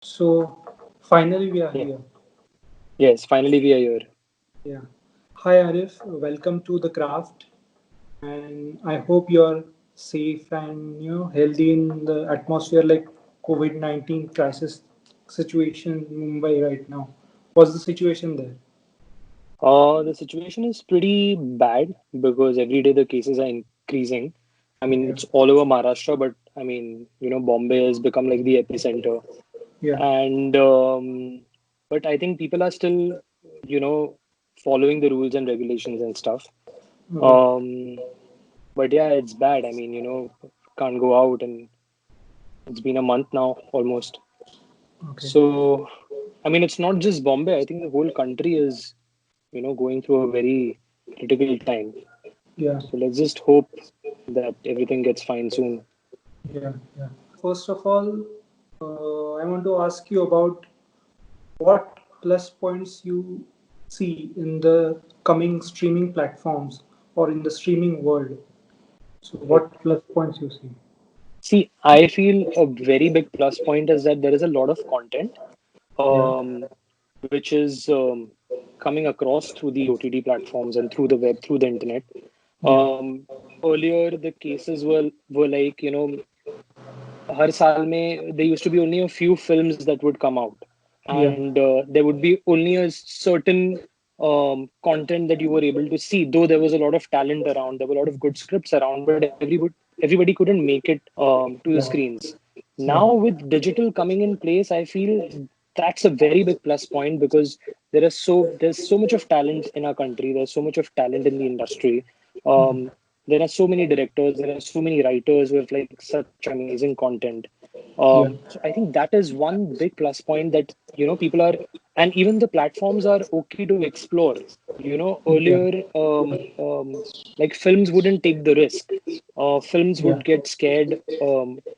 So finally we are Yeah. here. Yes, finally we are here. Yeah. Hi Arif, welcome to the craft, and I hope you're safe and healthy in the atmosphere like COVID-19 crisis situation in Mumbai right now. What's the situation there? The situation is pretty bad because every day the cases are increasing. I mean, Yeah. it's all over Maharashtra, but I mean, Bombay has become like the epicenter. Yeah. And but I think people are still, you know, following the rules and regulations and stuff. Okay. Um, but yeah, it's bad. I mean, can't go out, and it's been a month now almost. Okay. So, I mean, it's not just Bombay. I think the whole country is going through a very critical time. Yeah. So let's just hope that everything gets fine soon. Yeah. Yeah. First of all, I want to ask you about what plus points you see in the coming streaming platforms or in the streaming world. So, Okay. what plus points you see? See, I feel a very big plus point is that there is a lot of content, Yeah. um, which is coming across through the OTT platforms and through the web, through the internet. Yeah. Um, Earlier, the cases were like, हर साल में there used to be only a few films that would come out, Yeah. and there would be only a certain content that you were able to see. Though there was a lot of talent around, there were a lot of good scripts around, but everybody couldn't make it to the Yeah. screens. Yeah. Now with digital coming in place, I feel that's a very big plus point because there's so much of talent in our country. There's so much of talent in the industry. Um, there are so many directors, there are so many writers who have like such amazing content. Yeah. So I think that is one big plus point that people are, and even the platforms are okay to explore. Yeah. Earlier, like films wouldn't take the risk. Films Yeah. would get scared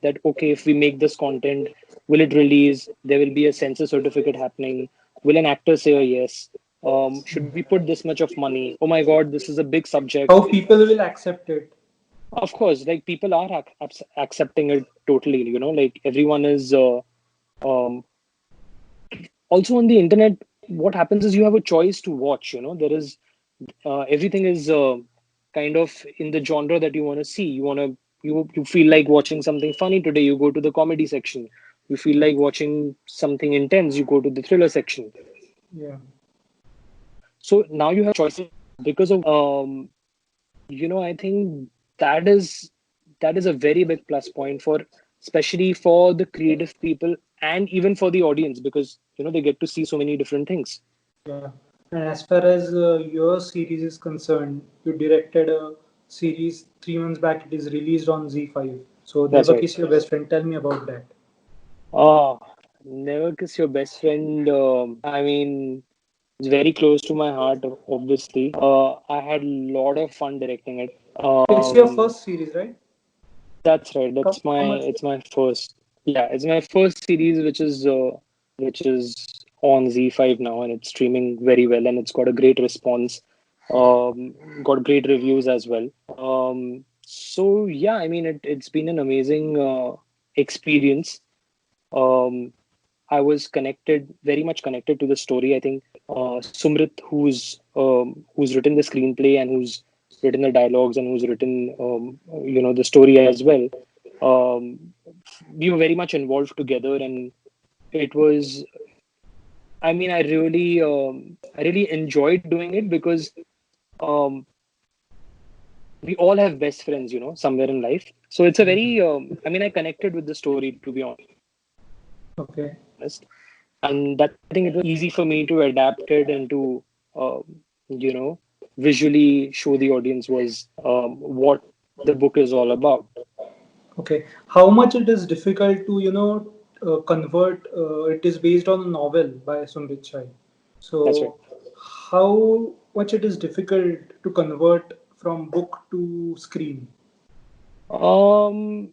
that okay, if we make this content, will it release? There will be a censor certificate happening. Will an actor say a yes? Should we put this much of money? Oh my God, this is a big subject. How people will accept it? Of course, like people are accepting it totally. Like everyone is. Also on the internet, what happens is you have a choice to watch. There is everything is kind of in the genre that you want to see. You feel like watching something funny today, you go to the comedy section. You feel like watching something intense, you go to the thriller section. Yeah. So now you have choices because of I think that is that is a very big plus point for, especially for the creative people and even for the audience, because they get to see so many different things. Yeah. And as far as your series is concerned, you directed a series 3 months back. It is released on Z5. So, That's Never right. Kiss Your Best Friend. Tell me about that. Ah, Never Kiss Your Best Friend. I mean, it's very close to my heart, obviously. I had a lot of fun directing it. It's your first series, right? That's right. How much? It's my first. Yeah, it's my first series, which is on Z5 now, and it's streaming very well, and it's got a great response. Got great reviews as well. So yeah, I mean, it's been an amazing experience. Um, I was connected, very much connected to the story. I think Sumrit, who's written the screenplay and who's written the dialogues and who's written the story as well. Um, we were very much involved together, and it was. I mean, I really enjoyed doing it because um, we all have best friends, somewhere in life. So it's a very. I mean, I connected with the story, to be honest, Okay. and that I think it was easy for me to adapt it and to you know visually show the audience was what the book is all about. Okay. How much it is difficult to, convert? It is based on a novel by Sumrit Chai. That's right. So, how much it is difficult to convert from book to screen? um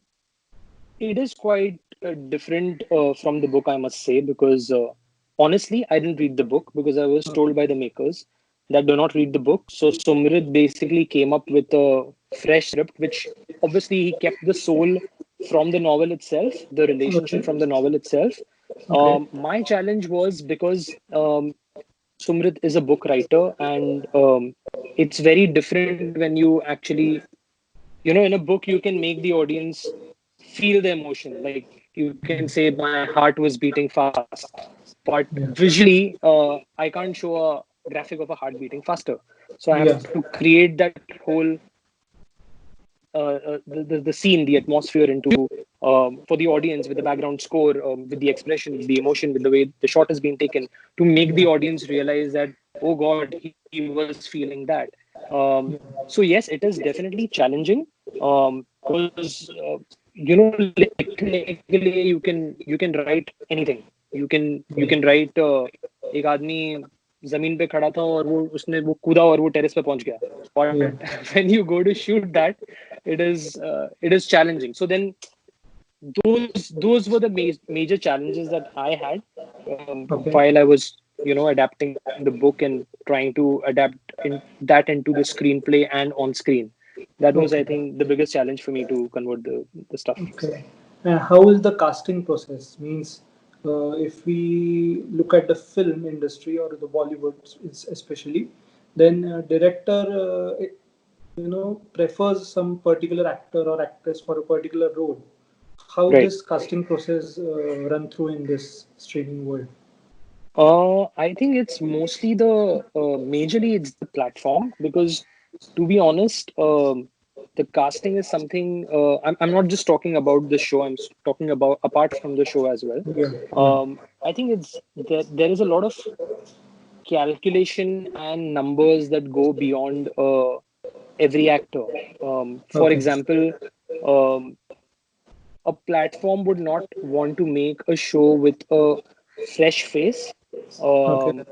it is quite different from the book, I must say, because honestly I didn't read the book because I was Okay. told by the makers that do not read the book. So Sumrit basically came up with a fresh script, which obviously he kept the soul from the novel itself, the relationship Okay. from the novel itself, Okay. My challenge was because Sumrit is a book writer, and it's very different when you actually, in a book, you can make the audience feel the emotion. Like you can say, my heart was beating fast, but Yeah. visually, I can't show a graphic of a heart beating faster. So I have Yeah. to create that whole the scene, the atmosphere into for the audience with the background score, with the expressions, the emotion, with the way the shot has been taken to make the Yeah. audience realize that, oh God, he was feeling that. So yes, it is definitely challenging because technically you can write anything. You can write एक आदमी जमीन पे खड़ा था और वो कूदा और वो टेरेस पे पहुंच गया. But Yeah. when you go to shoot that, it is challenging. So then those were the major challenges that I had Okay. while I was adapting the book and trying to adapt that into the screenplay and on screen. That was, I Okay. think, the biggest challenge for me to convert the stuff. Okay. And how is the casting process? Means, if we look at the film industry or the Bollywood especially, then director, prefers some particular actor or actress for a particular role. How Right. this casting process run through in this streaming world? I think it's mostly majorly it's the platform because, to be honest, the casting is something. I'm not just talking about the show. Talking about apart from the show as well. Yeah. Yeah. I think it's that there is a lot of calculation and numbers that go beyond every actor. For Okay. example, um, a platform would not want to make a show with a fresh face. Okay. Um,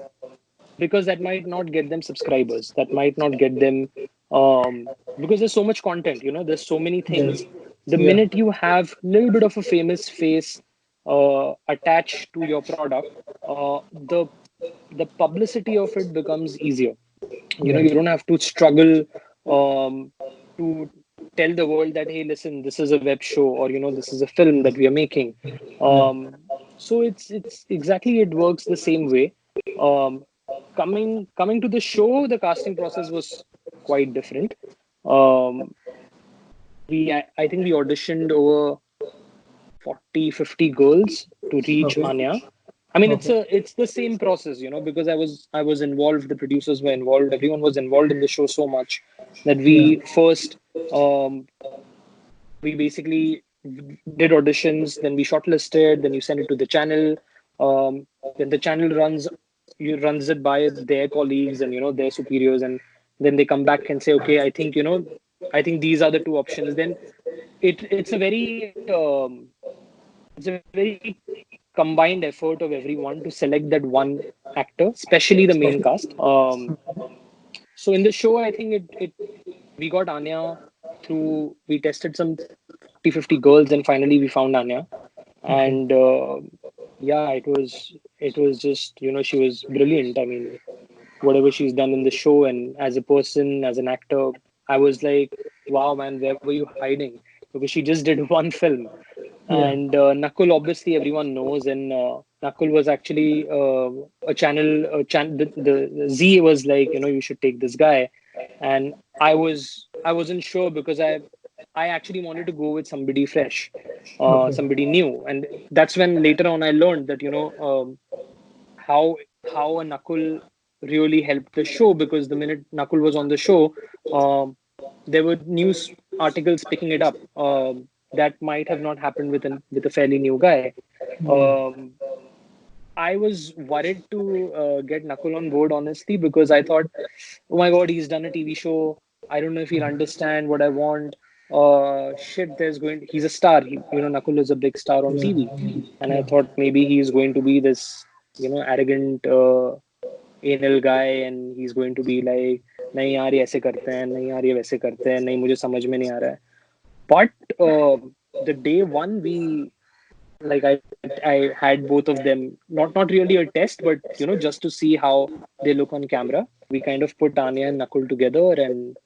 because that might not get them subscribers, that might not get them because there's so much content, there's so many Yeah. things. The Yeah. minute you have a little bit of a famous face attached to your product, the publicity of it becomes easier. Yeah. You don't have to struggle to tell the world that, hey, listen, this is a web show, or this is a film that we are making. Yeah. So it's exactly, it works the same way. um, coming to the show, the casting process was quite different. um, I think we auditioned over 40-50 girls to reach Okay. Anya. I mean, Okay. it's the same process, because I was involved, the producers were involved, everyone was involved in the show so much that Yeah. we first we basically did auditions, then we shortlisted, then you send it to the channel, then the channel runs it by their colleagues and their superiors, and then they come back and say, okay, I think these are the two options. Then it's a very combined effort of everyone to select that one actor, especially the main Okay. cast. So in the show, I think it we got Anya through, we tested some 40-50 girls, and finally we found Anya. Okay. And yeah, it was just, she was brilliant. I mean, whatever she's done in the show and as a person, as an actor, I was like, wow, man, where were you hiding? Because she just did one film. Yeah. And Nakul, obviously, everyone knows, and Nakul was actually the Z was like, you should take this guy, and I wasn't sure because I actually wanted to go with somebody fresh, Okay. somebody new, and that's when later on I learned that how how a Nakul really helped the show, because the minute Nakul was on the show, um, there were news articles picking it up. That might have not happened with a fairly new guy. Yeah. Um, I was worried to get Nakul on board, honestly, because I thought, oh my God, he's done a TV show. I don't know if he'll understand what I want. Shit, he's a star. Nakul is a big star on Yeah. TV. And I Yeah. thought maybe he's going to be this, arrogant, anal guy, and he's going to be like, नहीं यार ये ऐसे करते हैं, नहीं यार ये वैसे करते हैं, नहीं मुझे समझ में नहीं आ रहा है. But the day one, I had both of them, not really a test, but just to see how they look on camera. We kind of put Anya and Nakul together, and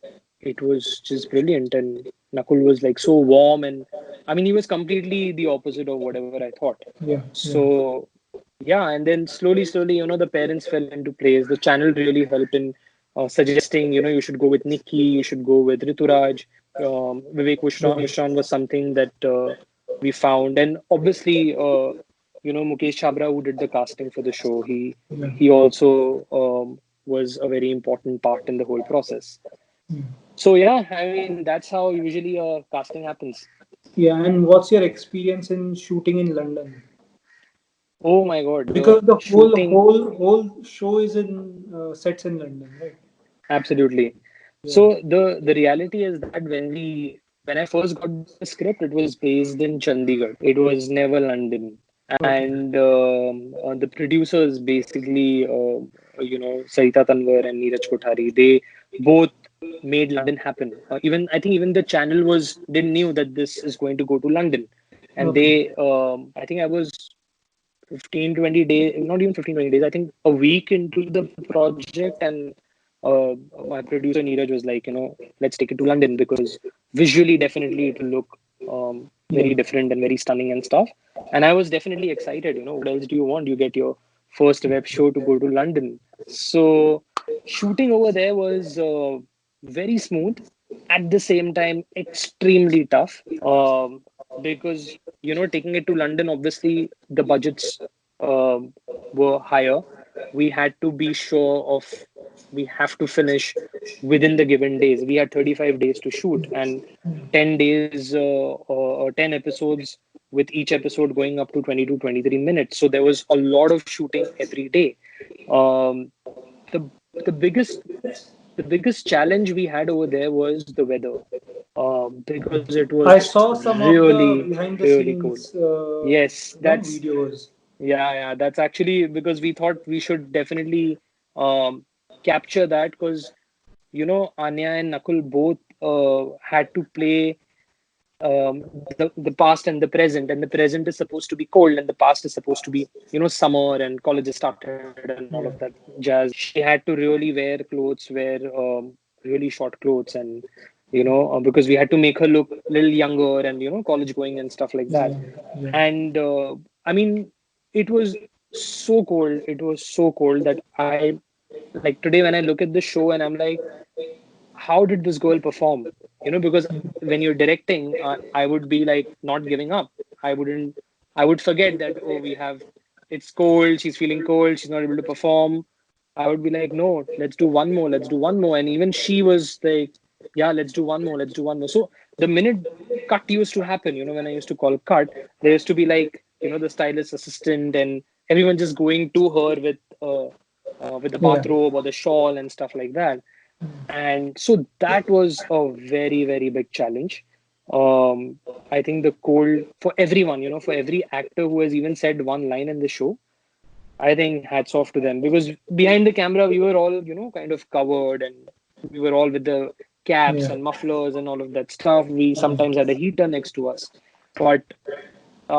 it was just brilliant. And Nakul was like so warm, and I mean, he was completely the opposite of whatever I thought. Yeah. Yeah. So yeah, and then slowly, the parents fell into place. The channel really helped in suggesting, you should go with Nikki, you should go with Rituraj. Vivek Yeah. Mishran was something that we found, and obviously, Mukesh Chabra, who did the casting for the show, Yeah. he also was a very important part in the whole process. Yeah. So yeah, I mean, that's how usually casting happens. Yeah. And what's your experience in shooting in London? Oh my God, the Because the whole shooting. whole whole show is in sets in London, right? Absolutely. Yeah. So the reality is that when I first got the script, it was based in Chandigarh. It was never London, Okay. and the producers basically, Sarita Tanwar and Neeraj Kothari, they both made London happen. Even I think even the channel was they knew that this is going to go to London, and Okay. I think I was 15 20 days, not even 15 20 days, I think a week into the project, and uh, my producer Neeraj was like, let's take it to London because visually definitely it will look Yeah. very different and very stunning and stuff. And I was definitely excited. What else do you want? You get your first web show to go to London. So shooting over there was very smooth, at the same time extremely tough, because taking it to London, obviously the budgets um, were higher. We had to be sure of we have to finish within the given days. We had 35 days to shoot, and 10 days or 10 episodes, with each episode going up to 20 to 23 minutes. So there was a lot of shooting every day. Um, the the biggest challenge we had over there was the weather, because it I was saw some of the really behind the really cold. scenes, Yes, that's videos. yeah, that's actually because we thought we should definitely um, capture that, because Anya and Nakul both had to play the past and the present, and the present is supposed to be cold and the past is supposed to be summer and colleges started and all of that Yeah. jazz. She had to really wear clothes, wear really short clothes, and because we had to make her look a little younger and college going and stuff like that. Yeah. Yeah. And I mean, it was so cold, that I, like, today when I look at the show and I'm like, how did this girl perform? Because when you're directing, I would be like not giving up. I would forget that, oh, it's cold, she's feeling cold, she's not able to perform. I would be like, no, let's do one more, let's do one more. And even she was like, yeah, let's do one more, let's do one more. So the minute cut used to happen, when I used to call cut, there used to be like, the stylist assistant and everyone just going to her with the Yeah. bathrobe or the shawl and stuff like that. And so that was a very very big challenge. um I think the cold for everyone, for every actor who has even said one line in the show, I think hats off to them, because behind the camera we were all kind of covered, and we were all with the caps Yeah. and mufflers and all of that stuff. We Yeah. sometimes had a heater next to us, but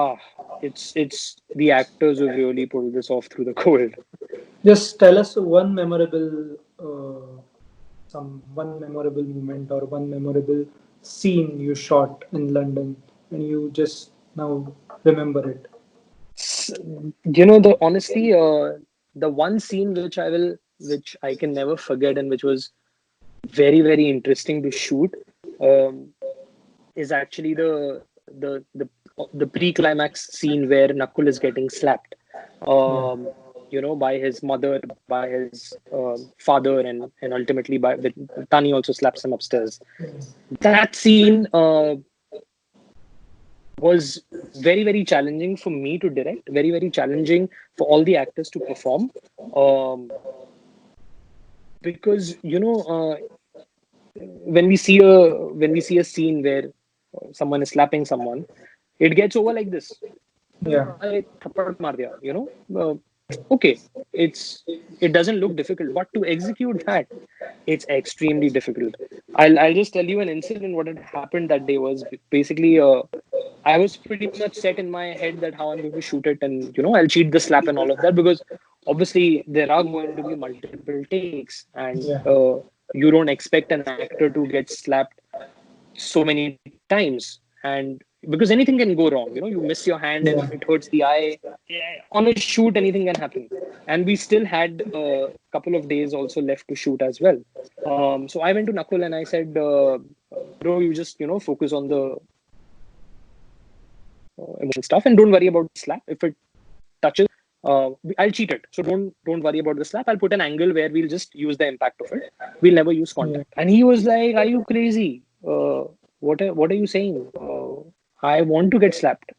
ah it's the actors who really pulled this off through the cold. Just tell us one memorable, some one memorable moment or one memorable scene you shot in London, and you just now remember it. S- the honestly, the one scene which I can never forget, and which was very, very interesting to shoot, um, is actually the pre-climax scene where Nakul is getting slapped, Yeah. by his mother, by his father, and ultimately with Tani also slaps him upstairs. That scene was very very challenging for me to direct, very very challenging for all the actors to perform, um, because when we see a scene where someone is slapping someone, it gets over like this. Yeah. "Arey, thappad maar diya," okay, it's it doesn't look difficult, but to execute that, it's extremely difficult. I'll just tell you an incident. What had happened that day was basically, I was pretty much set in my head that how I'm going to shoot it, and I'll cheat the slap and all of that, because obviously there are going to be multiple takes, and Yeah. you don't expect an actor to get slapped so many times. And because anything can go wrong, you miss your hand and Yeah. it hurts the eye. Yeah, on a shoot, anything can happen. And we still had a couple of days also left to shoot as well. So I went to Nakul and I said, bro, you just, focus on the emotion stuff and don't worry about the slap. If it touches, I'll cheat it. So don't worry about the slap. I'll put an angle where we'll just use the impact of it. We'll never use Yeah. contact. And he was like, "Are you crazy? What are you saying? I want to get slapped."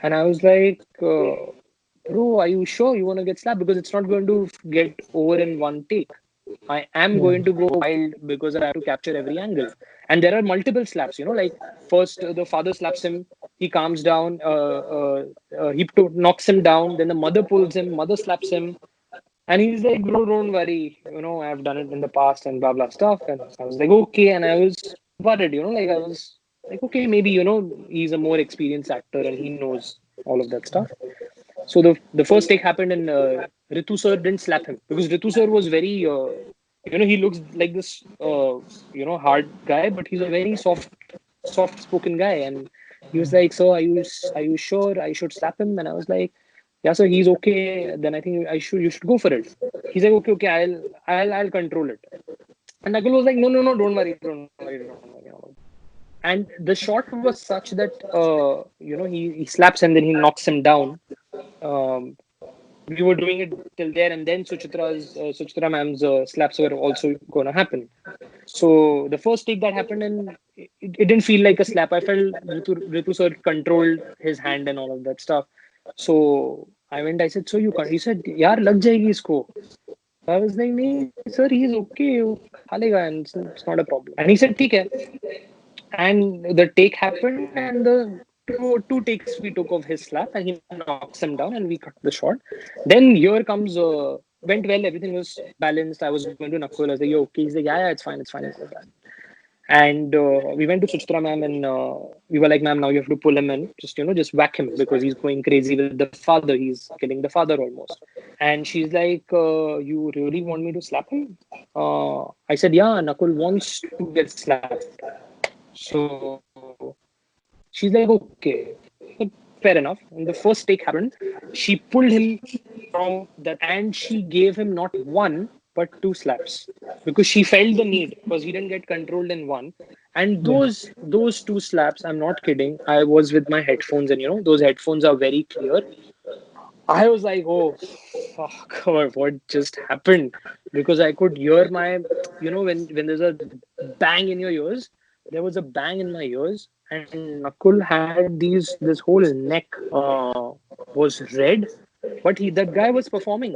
And I was like, "Bro, are you sure you want to get slapped? Because it's not going to get over in one take. I am Yeah. going to go wild because I have to capture every angle. And there are multiple slaps, like first the father slaps him, he calms down, knocks him down, then the mother pulls him, mother slaps him, and he's like, bro, don't worry, I've done it in the past and blah blah stuff. And I was like, okay, and I was worried, like I was like, okay, maybe he's a more experienced actor and he knows all of that stuff. So the first take happened, and Ritu sir didn't slap him because Ritu sir was very, he looks like this, hard guy, but he's a very soft spoken guy. And he was like, "So are you sure I should slap him?" And I was like, "Yeah, sir, he's okay. Then I think you should go for it." He's like, "Okay, okay, I'll control it." And Nakul was like, "No, no, no, don't worry, don't worry, don't worry." And the shot was such that he slaps and then he knocks him down. Um, we were doing it till there, and then Suchitra ma'am's slaps were also going to happen. So the first take that happened, and it didn't feel like a slap. I felt Ritu sir controlled his hand and all of that stuff. So I went. I said, "So you can't?" He said, "Yaar, lag jayegi isko." I was like, "Nee, sir, he's okay. वो खा लेगा, and it's not a problem." And he said, "ठीक है." And the take happened, and the two takes we took of his slap, and he knocks him down, and we cut the shot. Then here comes, went well, everything was balanced. I was going to Nakul. I was like, "You okay?" He's like, "Yeah, yeah, it's fine, it's fine." And we went to Suchitra ma'am, and we were like, "Ma'am, now you have to pull him in, just whack him because he's going crazy with the father. He's killing the father almost." And she's like, "You really want me to slap him?" I said, "Yeah, Nakul wants to get slapped." So she's like, okay. So fair enough. And the first take happened. She pulled him from that, and she gave him not one but two slaps because she felt the need because he didn't get controlled in one. And Yeah. those two slaps, I'm not kidding. I was with my headphones, and those headphones are very clear. I was like, oh, fuck, what just happened? Because I could hear my, when there's a bang in your ears, there was a bang in my ears, and Nakul had this whole neck was red, but that guy was performing.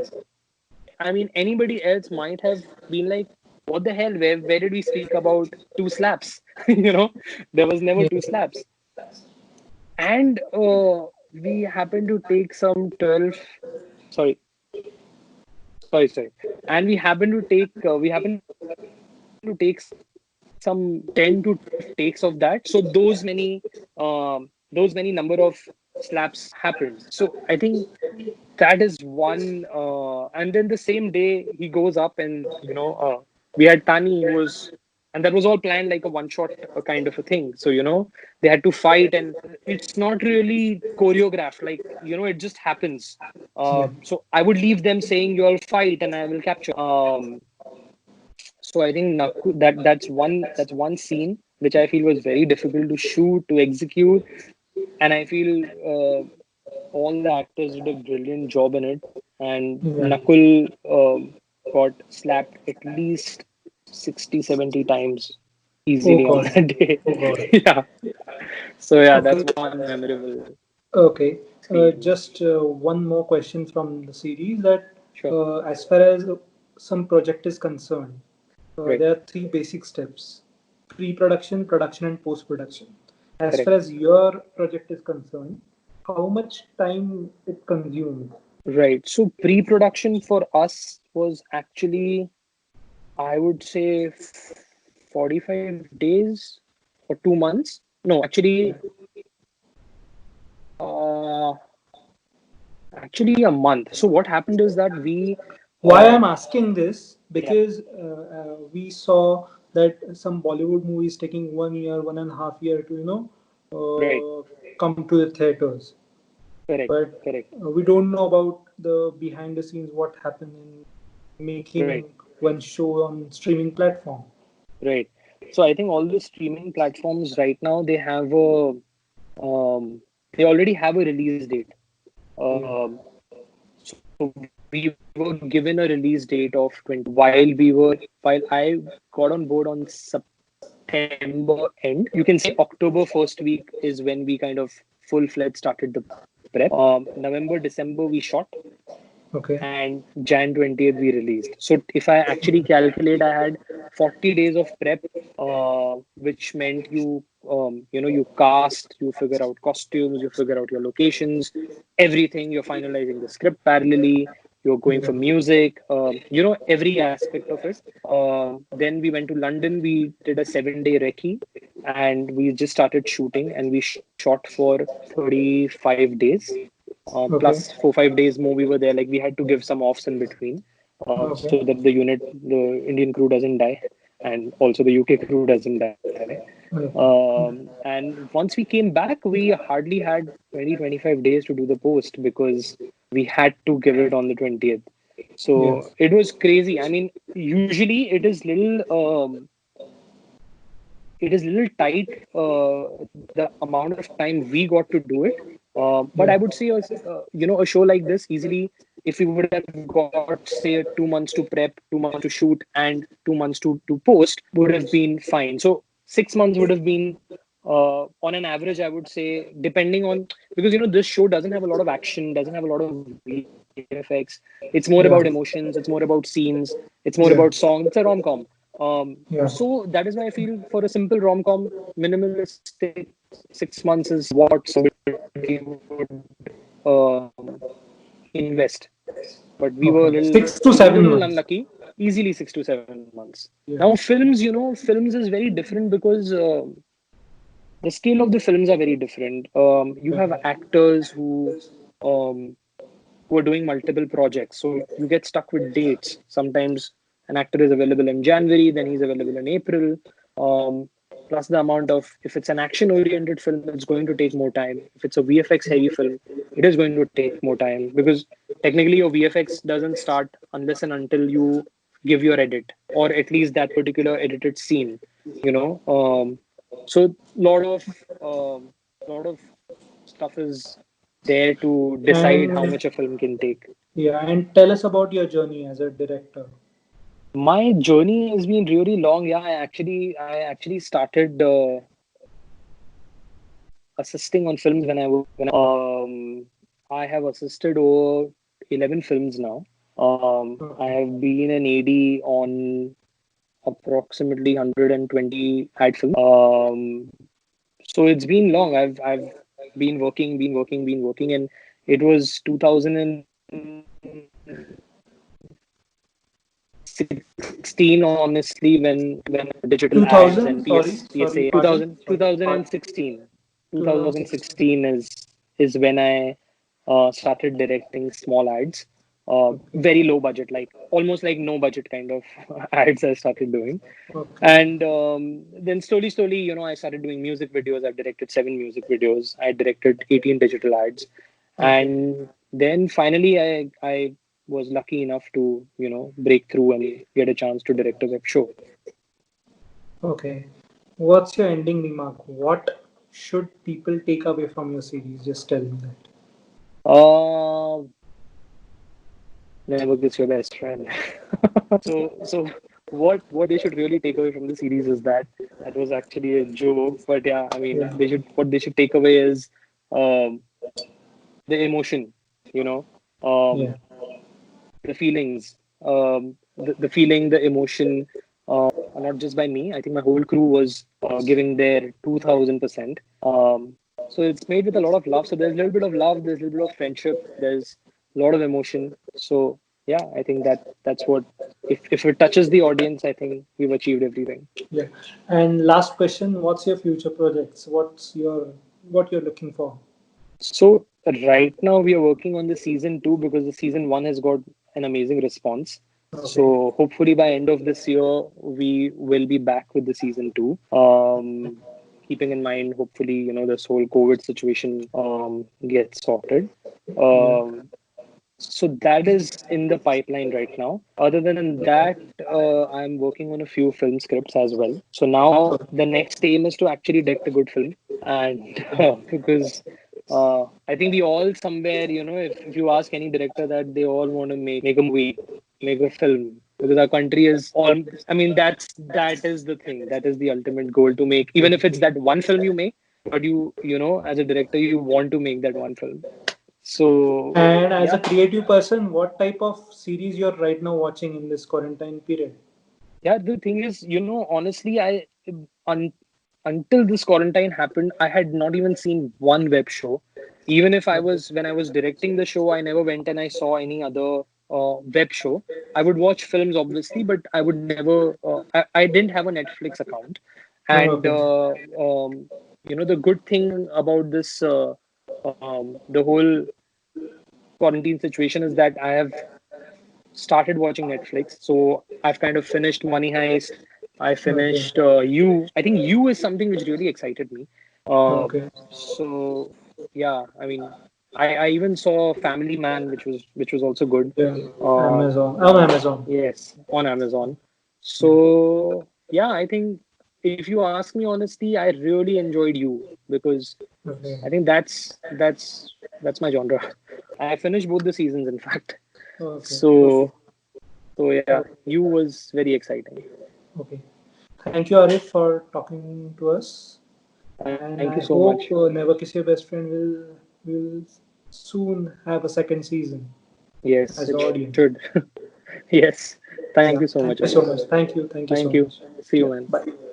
I mean, anybody else might have been like, what the hell? Where did we speak about two slaps? There was never Yeah. two slaps. And we happened to take some 12, sorry, sorry. And we happened to take some 10 to 12 takes of that. So those many number of slaps happened. So I think that is one. And then the same day he goes up, and we had Tani, who was, and that was all planned like a one shot kind of a thing. So they had to fight, and it's not really choreographed. Like it just happens. Yeah. So I would leave them saying, "You all fight, and I will capture." So I think that's one scene which I feel was very difficult to shoot, to execute, and I feel all the actors did a brilliant job in it. And Yeah. Nakul got slapped at least 60, 70 times Oh easily on God. that day. Oh God. Yeah. So yeah, Okay. that's one memorable Okay. experience. Just one more question from the series that Sure. as far as some project is concerned, Right. there are three basic steps: pre-production, production, and post-production. As far Correct. as your project is concerned, how much time it consumes? Right. So pre-production for us was actually, I would say, 45 days or 2 months. No, uh, actually a month. So what happened is that we, Why uh, I'm asking this yeah, because we saw that some Bollywood movies taking 1 year, 1.5 year to Right. come to the theaters. Correct. But Correct. we don't know about the behind the scenes what happened in Right. making one show on streaming platform. Right. So I think all the streaming platforms right now they already have a release date. Yeah. Um, so we were given a release date of 20th while I got on board on September end. You can say October first week is when we kind of full-fledged started the prep. November, December we shot, Okay. and Jan 20th we released. So if I actually calculate, I had 40 days of prep, which meant you cast, you figure out costumes, you figure out your locations, everything. You're finalizing the script parallelly. You're going Yeah. for music, every aspect of it. Then we went to London. We did a 7-day recce, and we just started shooting, and we shot for 35 days, Okay. plus 4 5 days more we were there. Like, we had to give some offs in between, so Okay. that the Indian crew doesn't die, and also the UK crew doesn't die. Okay. And once we came back, we hardly had 20 25 days to do the post, because we had to give it on the 20th. So Yes. it was crazy. I mean, usually it is little tight, the amount of time we got to do it. But I Yeah. would say, a show like this, easily, if we would have got, say, 2 months to prep, 2 months to shoot, and 2 months to post, would have been fine. So 6 months would have been, on an average, I would say, depending on, because this show doesn't have a lot of action, doesn't have a lot of VFX. It's more about emotions, it's Yeah. more about scenes, it's more about songs. Yeah. It's a rom-com. So Yeah. that is why I feel, for a simple rom-com, minimalistic 6 months is what somebody would invest. But we were a little, Okay. we were Six a to little seven unlucky. months. Easily 6 to 7 months. Now Yeah. films is very different, because the scale of the films are very different. You Yeah. have actors um, who are doing multiple projects. So you get stuck with dates. Sometimes an actor is available in January, then he's available in April. Um, Plus the amount of, if it's an action oriented film, it's going to take more time. If it's a VFX heavy film, it is going to take more time, because technically your VFX doesn't start unless and until you give your edit, or at least that particular edited scene. You know, so lot of stuff is there to decide how And much a film can take. yeah, and tell us about your journey as a director. My journey has been really long. Yeah, I actually started assisting on films when I was I have assisted over 11 films now. I Okay. have been an AD on approximately 120 ad films. So it's been long. I've been working, and it was 2016, honestly, when digital ads and 2000, sorry, sorry, PSA, pardon, sorry, pardon. 2016 2016. 2016 is when I started directing small ads, Okay. very low budget, like almost like no budget kind of ads I started doing. Okay. And then slowly, I started doing music videos. I've directed 7 music videos. I directed 18 digital ads. Okay. And then finally, I was lucky enough to, break through and get a chance to direct a web show. Okay. What's your ending remark? What should people take away from your series? Just tell me that. Uh, Never kiss your best friend. So what they should really take away from the series is that was actually a joke. But yeah, I mean, Yeah. what they should take away is, um, the emotion, you know, Yeah. um, the feelings, the feeling, the emotion, not just by me. I think my whole crew was giving their 2000%. So it's made with a lot of love. So there's a little bit of love, there's a little bit of friendship, there's a lot of emotion. So yeah, I think that's what, if it touches the audience, I think we've achieved everything. Yeah. And last question, what's your future projects? What you're looking for? So right now we are working on the season 2, because the season 1 has got an amazing response. Okay. So hopefully by end of this year we will be back with the season two. Keeping in mind, hopefully, this whole COVID situation gets sorted. Yeah. Um, so that is in the pipeline right now. Other than that, I'm working on a few film scripts as well. So now the next aim is to actually direct a good film, and because I think we all somewhere, if you ask any director that they all want to make a movie, make a film, because our country is all. I mean, that is the thing. That is the ultimate goal to make, even if it's that one film you make, but as a director, you want to make that one film. So And as a yeah, creative person, what type of series you're right now watching in this quarantine period? yeah. The thing is, honestly, un, until this quarantine happened, I had not even seen one web show. Even if when I was directing the show, I never went and I saw any other web show. I would watch films, obviously, but I would never. I didn't have a Netflix account, and Okay. the good thing about this, the whole quarantine situation is that I have started watching Netflix. So I've kind of finished Money Heist. I Okay. finished You. I think You is something which really excited me. Okay. So yeah, I mean, I even saw Family Man, which was also good. Yeah. Um, Amazon. Oh, Amazon. yes, on Amazon. So yeah, I think if you ask me honestly, I really enjoyed You because Okay. I think that's my genre. I finished both the seasons, in fact. Okay. Okay. So so yeah, Okay. You was very exciting. Okay. Thank you, Arif, for talking to us. Thank And you I so much. hope Never Kiss Your Best Friend will soon have a second season Yes, as it the audience. should. Yes. Thank Yeah. you so much, Thank you so Arif. much. Thank you. Thank you so Thank you. much. See you, Yeah. man. Bye.